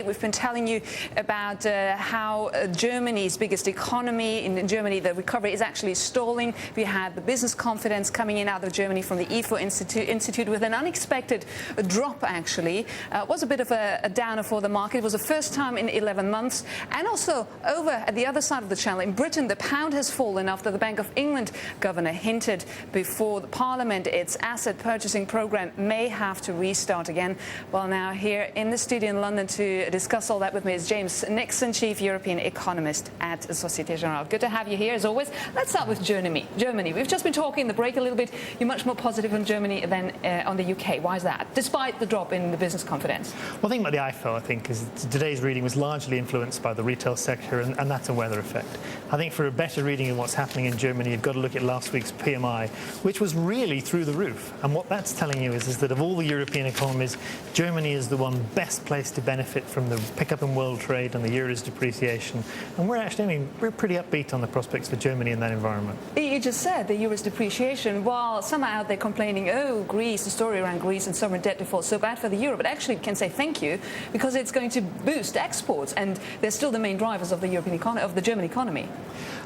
we've been telling you about how Germany's biggest economy, in Germany, the recovery is actually stalling. We had the business confidence coming in out of Germany from the Ifo Institute with an unexpected drop, actually. It was a bit of a downer for the market. It was the first time in 11 months. And also, over at the other side of the channel, in Britain, the pound has fallen after the Bank of England governor hinted before the Parliament its asset purchasing program may have to restart again. Well, now here in the studio in London to discuss all that with me is James Nixon, Chief European Economist at Societe Generale. Good to have you here, as always. Let's start with Germany. We've just been talking in the break a little bit. You're much more positive on Germany than on the UK. Why is that, despite the drop in the business confidence? Well, the thing about the Ifo, I think, is today's reading was largely influenced by the retail sector, and that's a weather effect. I think for a better reading of what's happening in Germany, you've got to look at last week's PMI, which was really through the roof. And what that's telling you is that of all the European economies, Germany is the one best placed to benefit from the pickup in world trade and the euro's depreciation. And we're actually, we're pretty upbeat on the prospects for Germany in that environment. You just said the euro's depreciation, while some are out there complaining, oh, Greece, the story around Greece and sovereign debt default, so bad for the euro. But actually, we can say thank you because it's going to boost exports, and they're still the main drivers of the European economy, of the German economy.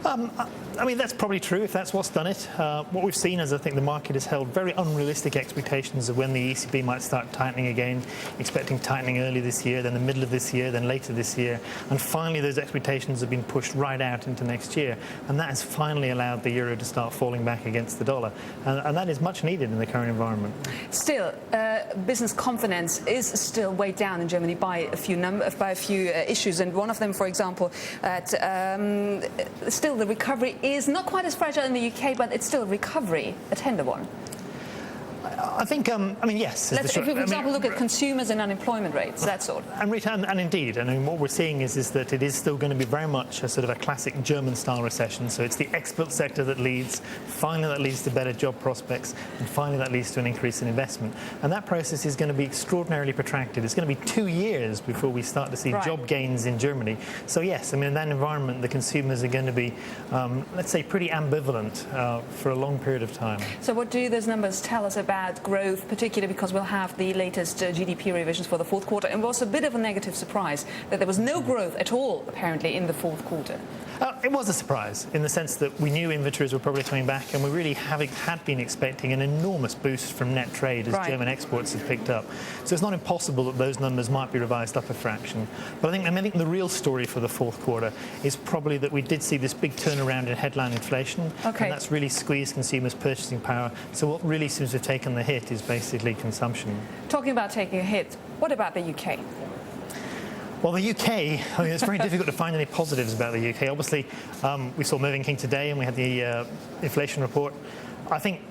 I mean, that's probably true if that's what's done it. What we've seen is I think the market has held very unrealistic expectations of when the ECB might start tightening again, expecting tightening early this year, then the middle of this year, then later this year. And finally, those expectations have been pushed right out into next year. And that has finally allowed the euro to start falling back against the dollar. And that is much needed in the current environment. Still, business confidence is still weighed down in Germany by a few issues. And one of them, for example, still the recovery is not quite as fragile in the UK, but it's still a recovery, a tender one. I think, I mean, yes. Let's, if we, for example, look at consumers and unemployment rates, that sort. And indeed, I mean, what we're seeing is that it is still going to be very much a sort of a classic German-style recession. So it's the export sector that leads. Finally, that leads to better job prospects, and finally, that leads to an increase in investment. And that process is going to be extraordinarily protracted. It's going to be 2 years before we start to see job gains in Germany. So yes, I mean, in that environment, the consumers are going to be, let's say, pretty ambivalent for a long period of time. So what do those numbers tell us about growth, particularly because we'll have the latest GDP revisions for the fourth quarter? And it was a bit of a negative surprise that there was no growth at all, apparently, in the fourth quarter. It was a surprise in the sense that we knew inventories were probably coming back, and we really had been expecting an enormous boost from net trade as German exports had picked up. So it's not impossible that those numbers might be revised up a fraction. But I think the real story for the fourth quarter is probably that we did see this big turnaround in headline inflation, and that's really squeezed consumers' purchasing power. So what really seems to have taken the hit is basically consumption. Talking about taking a hit, what about the UK? Well, the UK, I mean, it's very difficult to find any positives about the UK. Obviously, we saw Mervyn King today, and we had the inflation report. I think,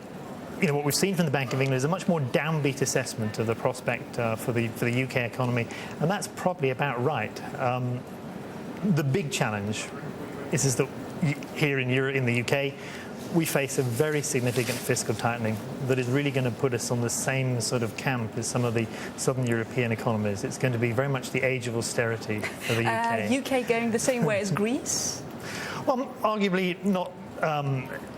you know, what we've seen from the Bank of England is a much more downbeat assessment of the prospect for the UK economy, and that's probably about right. The big challenge is that here in the UK, we face a very significant fiscal tightening that is really going to put us on the same sort of camp as some of the southern European economies. It's going to be very much the age of austerity for the UK. UK going the same way as Greece? Well, arguably not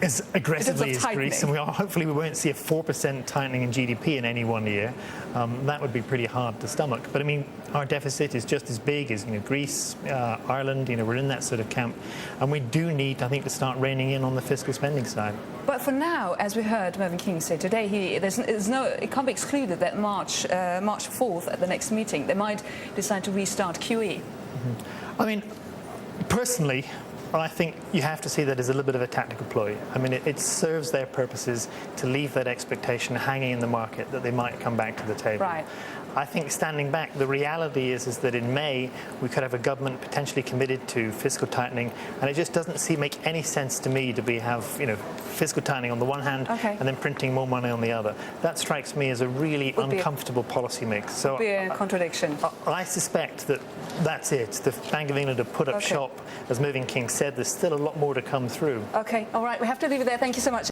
as aggressively as Greece, and hopefully we won't see a 4% tightening in GDP in any one year. That would be pretty hard to stomach. But I mean, our deficit is just as big as Greece, Ireland. We're in that sort of camp, and we do need, I think, to start reining in on the fiscal spending side. But for now, as we heard Mervyn King say today, it can't be excluded that March 4th at the next meeting they might decide to restart QE. I mean, personally, I think you have to see that as a little bit of a tactical ploy. I mean, it serves their purposes to leave that expectation hanging in the market that they might come back to the table. Right. I think standing back, the reality is that in May we could have a government potentially committed to fiscal tightening, and it just doesn't make any sense to me to have fiscal tightening on the one hand and then printing more money on the other. That strikes me as a really uncomfortable policy mix. So would be a contradiction. I suspect that that's it. The Bank of England have put up shop, as Mervyn King said. There's still a lot more to come through. Okay, all right, we have to leave it there. Thank you so much.